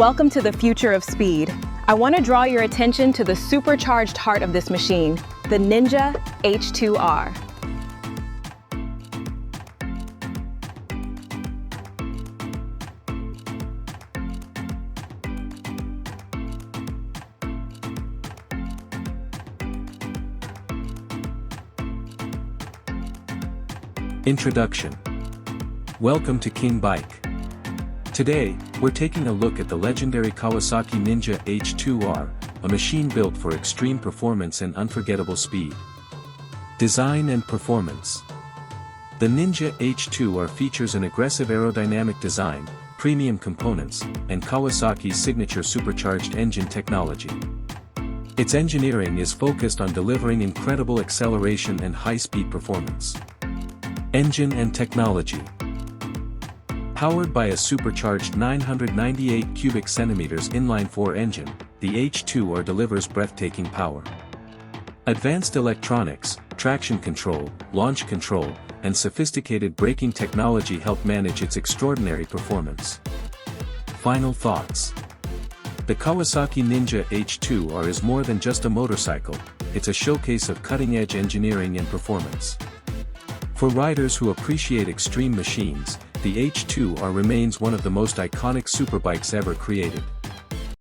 Welcome to the future of speed. I want to draw your attention to the supercharged heart of this machine, the Ninja H2R. Introduction. Welcome to King Bike. Today, we're taking a look at the legendary Kawasaki Ninja H2R, a machine built for extreme performance and unforgettable speed. Design and performance. The Ninja H2R features an aggressive aerodynamic design, premium components, and Kawasaki's signature supercharged engine technology. Its engineering is focused on delivering incredible acceleration and high-speed performance. Engine and technology. Powered by a supercharged 998 cubic centimeters inline-4 engine, the H2R delivers breathtaking power. Advanced electronics, traction control, launch control, and sophisticated braking technology help manage its extraordinary performance. Final thoughts. The Kawasaki Ninja H2R is more than just a motorcycle, it's a showcase of cutting-edge engineering and performance. For riders who appreciate extreme machines, the H2R remains one of the most iconic superbikes ever created.